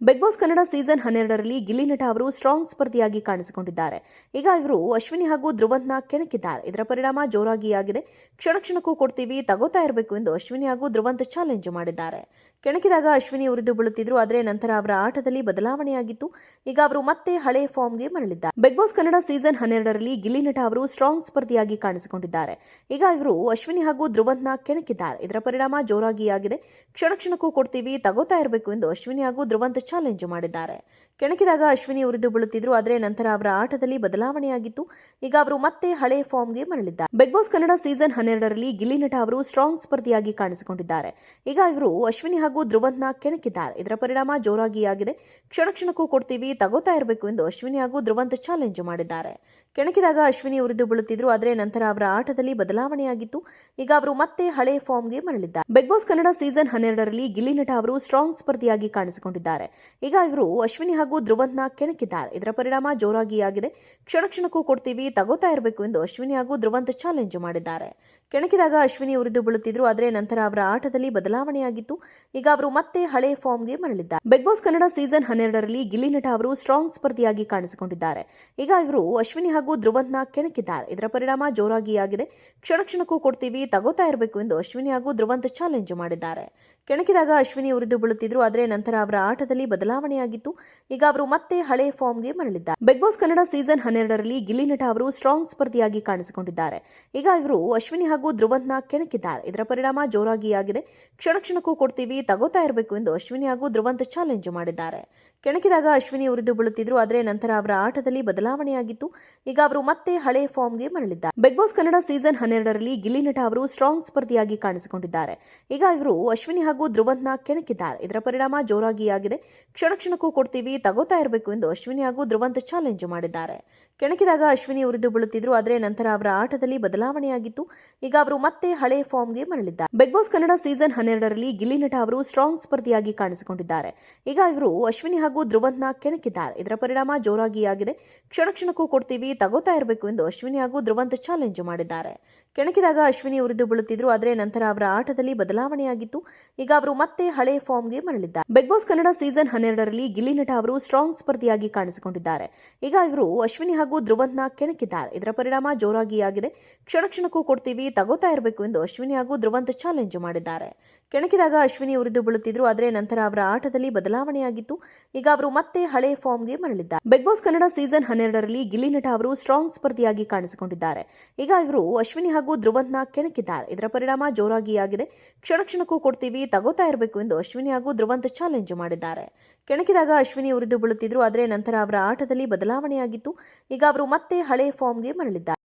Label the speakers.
Speaker 1: Big Boss Kannada season 12ರಲ್ಲಿ ಗಿಲ್ಲಿ ನಟ ಅವರು strong ಸ್ಪರ್ಧಿಯಾಗಿ ಕಾಣಿಸಿಕೊಂಡಿದ್ದಾರೆ. ಈಗ ಇವರು ಅಶ್ವಿನಿ ಹಾಗೂ ಧ್ರುವಂತ್ನ ಕೆಣಕಿದ್ದಾರೆ. ಇದರ ಪರಿಣಾಮ ಜೋರಾಗಿ ಆಗಿದೆ. ಕ್ಷಣ ಕ್ಷಣಕ್ಕೂ ಕೊಡ್ತೀವಿ, ತಗೋತಾ ಇರಬೇಕು ಎಂದು ಅಶ್ವಿನಿ ಹಾಗೂ ಧ್ರುವಂತ್ ಚಾಲೆಂಜ್ ಮಾಡಿದ್ದಾರೆ. ಕೆಣಕಿದಾಗ ಅಶ್ವಿನಿ ಉರಿದು ಬೀಳುತ್ತಿದ್ರು. ಆದರೆ ನಂತರ ಅವರ ಆಟದಲ್ಲಿ ಬದಲಾವಣೆಯಾಗಿತ್ತು. ಈಗ ಅವರು ಮತ್ತೆ ಹಳೆ ಫಾರ್ಮ್ಗೆ ಮರಳಿದ್ದಾರೆ. ಬಿಗ್ ಬಾಸ್ ಕನ್ನಡ ಸೀಸನ್ 12ರಲ್ಲಿ ಗಿಲ್ಲಿ ನಟ ಅವರು ಸ್ಟ್ರಾಂಗ್ ಸ್ಪರ್ಧಿಯಾಗಿ ಕಾಣಿಸಿಕೊಂಡಿದ್ದಾರೆ. ಈಗ ಇವರು ಅಶ್ವಿನಿ ಹಾಗೂ ಧ್ರುವಂತ್ನ ಕೆಣಕಿದ್ದಾರೆ. ಇದರ ಪರಿಣಾಮ ಜೋರಾಗಿ ಆಗಿದೆ. ಕ್ಷಣ ಕ್ಷಣಕ್ಕೂ ಕೊಡ್ತೀವಿ, ತಗೋತಾ ಇರಬೇಕು ಎಂದು ಅಶ್ವಿನಿ ಹಾಗೂ ಧ್ರುವಂತ್ ಚಾಲೆಂಜ್ ಮಾಡಿದ್ದಾರೆ. ಕೆಣಕಿದಾಗ ಅಶ್ವಿನಿ ಉರಿದು ಬೀಳುತ್ತಿದ್ರು. ಆದರೆ ನಂತರ ಅವರ ಆಟದಲ್ಲಿ ಬದಲಾವಣೆಯಾಗಿತ್ತು. ಈಗ ಅವರು ಮತ್ತೆ ಹಳೆ ಫಾರ್ಮ್ಗೆ ಮರಳಿದ್ದಾರೆ. ಬಿಗ್ ಬಾಸ್ ಕನ್ನಡ ಸೀಸನ್ 12ರಲ್ಲಿ ಗಿಲ್ಲಿ ನಟ ಅವರು ಸ್ಟ್ರಾಂಗ್ ಸ್ಪರ್ಧಿಯಾಗಿ ಕಾಣಿಸಿಕೊಂಡಿದ್ದಾರೆ. ಈಗ ಇವರು ಅಶ್ವಿನಿ ಹಾಗೂ ಧ್ರುವಂತ್ನ ಕೆಣಕಿದ್ದಾರೆ. ಇದರ ಪರಿಣಾಮ ಜೋರಾಗಿ ಆಗಿದೆ. ಕ್ಷಣ ಕ್ಷಣಕ್ಕೂ ಕೊಡ್ತೀವಿ, ತಗೋತಾ ಇರಬೇಕು ಎಂದು ಅಶ್ವಿನಿ ಹಾಗೂ ಧ್ರುವಂತ್ ಚಾಲೆಂಜ್ ಮಾಡಿದ್ದಾರೆ. ಕೆಣಕಿದಾಗ ಅಶ್ವಿನಿ ಉರಿದು ಬೀಳುತ್ತಿದ್ರು. ಆದರೆ ನಂತರ ಅವರ ಆಟದಲ್ಲಿ ಬದಲಾವಣೆಯಾಗಿತ್ತು. ಈಗ ಅವರು ಮತ್ತೆ ಹಳೆ ಫಾರ್ಮ್ಗೆ ಮರಳಿದ್ದಾರೆ. ಬಿಗ್ ಬಾಸ್ ಕನ್ನಡ ಸೀಸನ್ 12ರಲ್ಲಿ ಗಿಲ್ಲಿ ನಟ ಅವರು ಸ್ಟ್ರಾಂಗ್ ಸ್ಪರ್ಧಿಯಾಗಿ ಕಾಣಿಸಿಕೊಂಡಿದ್ದಾರೆ. ಈಗ ಇವರು ಅಶ್ವಿನಿ ಹಾಗೂ ಧ್ರುವಂತ್ನ ಕೆಣಕಿದ್ದಾರೆ. ಇದರ ಪರಿಣಾಮ ಜೋರಾಗಿ ಆಗಿದೆ. ಕ್ಷಣ ಕ್ಷಣಕ್ಕೂ ಕೊಡ್ತೀವಿ, ತಗೋತಾ ಇರಬೇಕು ಎಂದು ಅಶ್ವಿನಿ ಹಾಗೂ ಧ್ರುವಂತ್ ಚಾಲೆಂಜ್ ಮಾಡಿದ್ದಾರೆ. ಕೆಣಕಿದಾಗ ಅಶ್ವಿನಿ ಉರಿದು ಬೀಳುತ್ತಿದ್ರು. ಆದರೆ ನಂತರ ಅವರ ಆಟದಲ್ಲಿ ಬದಲಾವಣೆಯಾಗಿತ್ತು. ಈಗ ಅವರು ಮತ್ತೆ ಹಳೆ ಫಾರ್ಮ್ಗೆ ಮರಳಿದ್ದಾರೆ. ಬಿಗ್ ಬಾಸ್ ಕನ್ನಡ ಸೀಸನ್ 12ರಲ್ಲಿ ಗಿಲ್ಲಿ ನಟ ಅವರು ಸ್ಟ್ರಾಂಗ್ ಸ್ಪರ್ಧಿಯಾಗಿ ಕಾಣಿಸಿಕೊಂಡಿದ್ದಾರೆ. ಈಗ ಇವರು ಅಶ್ವಿನಿ ಹಾಗೂ ಧ್ರುವಂತ್ನ ಕೆಣಕಿದ್ದಾರೆ. ಇದರ ಪರಿಣಾಮ ಜೋರಾಗಿ ಆಗಿದೆ. ಕ್ಷಣ ಕ್ಷಣಕ್ಕೂ ಕೊಡ್ತೀವಿ, ತಗೋತಾ ಇರಬೇಕು ಎಂದು ಅಶ್ವಿನಿ ಹಾಗೂ ಧ್ರುವಂತ್ ಚಾಲೆಂಜ್ ಮಾಡಿದ್ದಾರೆ. ಕೆಣಕಿದಾಗ ಅಶ್ವಿನಿ ಉರಿದು ಬೀಳುತ್ತಿದ್ರು. ಆದರೆ ನಂತರ ಅವರ ಆಟದಲ್ಲಿ ಬದಲಾವಣೆಯಾಗಿತ್ತು. ಈಗ ಅವರು ಮತ್ತೆ ಹಳೆ ಫಾರ್ಮ್ಗೆ ಮರಳಿದ್ದಾರೆ. ಬಿಗ್ ಬಾಸ್ ಕನ್ನಡ ಸೀಸನ್ 12ರಲ್ಲಿ ಗಿಲ್ಲಿ ನಟ ಅವರು ಸ್ಟ್ರಾಂಗ್ ಸ್ಪರ್ಧಿಯಾಗಿ ಕಾಣಿಸಿಕೊಂಡಿದ್ದಾರೆ. ಈಗ ಇವರು ಅಶ್ವಿನಿ ಹಾಗೂ ಧ್ರುವಂತ್ನ ಕೆಣಕಿದ್ದಾರೆ. ಇದರ ಪರಿಣಾಮ ಜೋರಾಗಿ ಆಗಿದೆ. ಕ್ಷಣ ಕ್ಷಣಕ್ಕೂ ಕೊಡ್ತೀವಿ, ತಗೋತಾ ಇರಬೇಕು ಎಂದು ಅಶ್ವಿನಿ ಹಾಗೂ ಧ್ರುವಂತ್ ಚಾಲೆಂಜ್ ಮಾಡಿದ್ದಾರೆ. ಕೆಣಕಿದಾಗ ಅಶ್ವಿನಿ ಉರಿದು ಬೀಳುತ್ತಿದ್ರು. ಆದರೆ ನಂತರ ಅವರ ಆಟದಲ್ಲಿ ಬದಲಾವಣೆಯಾಗಿತ್ತು. ಈಗ ಅವರು ಮತ್ತೆ ಹಳೆ ಫಾರ್ಮ್ಗೆ ಮರಳಿದ್ದಾರೆ. ಬಿಗ್ ಬಾಸ್ ಕನ್ನಡ ಸೀಸನ್ 12ರಲ್ಲಿ ಗಿಲ್ಲಿ ನಟ ಅವರು ಸ್ಟ್ರಾಂಗ್ ಸ್ಪರ್ಧಿಯಾಗಿ ಕಾಣಿಸಿಕೊಂಡಿದ್ದಾರೆ. ಈಗ ಇವರು ಅಶ್ವಿನಿ ಹಾಗೂ ಧ್ರುವಂತ್ನ ಕೆಣಕಿದ್ದಾರೆ. ಇದರ ಪರಿಣಾಮ ಜೋರಾಗಿ ಆಗಿದೆ. ಕ್ಷಣ ಕ್ಷಣಕ್ಕೂ ಕೊಡ್ತೀವಿ, ತಗೋತಾ ಇರಬೇಕು ಎಂದು ಅಶ್ವಿನಿ ಹಾಗೂ ಧ್ರುವಂತ್ ಚಾಲೆಂಜ್ ಮಾಡಿದ್ದಾರೆ. ಕೆಣಕಿದಾಗ ಅಶ್ವಿನಿ ಉರಿದು ಬೀಳುತ್ತಿದ್ರು. ಆದರೆ ನಂತರ ಅವರ ಆಟದಲ್ಲಿ ಬದಲಾವಣೆಯಾಗಿತ್ತು. ಈಗ ಅವರು ಮತ್ತೆ ಹಳೆ ಫಾರ್ಮ್ಗೆ ಮರಳಿದ್ದಾರೆ. ಬಿಗ್ ಬಾಸ್ ಕನ್ನಡ ಸೀಸನ್ 12ರಲ್ಲಿ ಗಿಲ್ಲಿ ನಟ ಅವರು ಸ್ಟ್ರಾಂಗ್ ಸ್ಪರ್ಧಿಯಾಗಿ ಕಾಣಿಸಿಕೊಂಡಿದ್ದಾರೆ. ಈಗ ಇವರು ಅಶ್ವಿನಿ ಹಾಗೂ ಧ್ರುವಂತ್ನ ಕೆಣಕಿದ್ದಾರೆ. ಇದರ ಪರಿಣಾಮ ಜೋರಾಗಿ ಆಗಿದೆ. ಕ್ಷಣ ಕ್ಷಣಕ್ಕೂ ಕೊಡ್ತೀವಿ, ತಗೋತಾ ಇರಬೇಕು ಎಂದು ಅಶ್ವಿನಿ ಹಾಗೂ ಧ್ರುವಂತ್ ಚಾಲೆಂಜ್ ಮಾಡಿದ್ದಾರೆ. ಕೆಣಕಿದಾಗ ಅಶ್ವಿನಿ ಉರಿದು ಬೀಳುತ್ತಿದ್ರು. ಆದರೆ ನಂತರ ಅವರ ಆಟದಲ್ಲಿ ಬದಲಾವಣೆಯಾಗಿತ್ತು. ಈಗ ಅವರು ಮತ್ತೆ ಹಳೆ ಫಾರ್ಮ್ಗೆ ಮರಳಿದ್ದಾರೆ. ಬಿಗ್ ಬಾಸ್ ಕನ್ನಡ ಸೀಸನ್ 12ರಲ್ಲಿ ಗಿಲ್ಲಿ ನಟ ಅವರು ಸ್ಟ್ರಾಂಗ್ ಸ್ಪರ್ಧಿಯಾಗಿ ಕಾಣಿಸಿಕೊಂಡಿದ್ದಾರೆ. ಈಗ ಇವರು ಅಶ್ವಿನಿ ಹಾಗೂ ಧ್ರುವಂತ್ನ ಕೆಣಕಿದ್ದಾರೆ. ಇದರ ಪರಿಣಾಮ ಜೋರಾಗಿ ಆಗಿದೆ. ಕ್ಷಣ ಕ್ಷಣಕ್ಕೂ ಕೊಡ್ತೀವಿ, ತಗೋತಾ ಇರಬೇಕು ಎಂದು ಅಶ್ವಿನಿ ಹಾಗೂ ಧ್ರುವಂತ್ ಚಾಲೆಂಜ್ ಮಾಡಿದ್ದಾರೆ. ಕೆಣಕಿದಾಗ ಅಶ್ವಿನಿ ಉರಿದು ಬೀಳುತ್ತಿದ್ರು. ಆದರೆ ನಂತರ ಅವರ ಆಟದಲ್ಲಿ ಬದಲಾವಣೆಯಾಗಿತ್ತು. ಈಗ ಅವರು ಮತ್ತೆ ಹಳೆ ಫಾರ್ಮ್ಗೆ ಮರಳಿದ್ದಾರೆ. ಬಿಗ್ ಬಾಸ್ ಕನ್ನಡ ಸೀಸನ್ 12ರಲ್ಲಿ ಗಿಲ್ಲಿ ನಟ ಅವರು ಸ್ಟ್ರಾಂಗ್ ಸ್ಪರ್ಧಿಯಾಗಿ ಕಾಣಿಸಿಕೊಂಡಿದ್ದಾರೆ. ಈಗ ಇವರು ಅಶ್ವಿನಿ ಹಾಗೂ ಧ್ರುವಂತ್ನ ಕೆಣಕಿದ್ದಾರೆ. ಇದರ ಪರಿಣಾಮ ಜೋರಾಗಿ ಆಗಿದೆ. ಕ್ಷಣ ಕ್ಷಣಕ್ಕೂ ಕೊಡ್ತೀವಿ, ತಗೋತಾ ಇರಬೇಕು ಎಂದು ಅಶ್ವಿನಿ ಹಾಗೂ ಧ್ರುವಂತ್ ಚಾಲೆಂಜ್ ಮಾಡಿದ್ದಾರೆ. ಕೆಣಕಿದಾಗ ಅಶ್ವಿನಿ ಉರಿದು ಬೀಳುತ್ತಿದ್ರು. ಆದರೆ ನಂತರ ಅವರ ಆಟದಲ್ಲಿ ಬದಲಾವಣೆಯಾಗಿತ್ತು. ಈಗ ಅವರು ಮತ್ತೆ ಹಳೆ ಫಾರ್ಮ್ಗೆ ಮರಳಿದ್ದಾರೆ.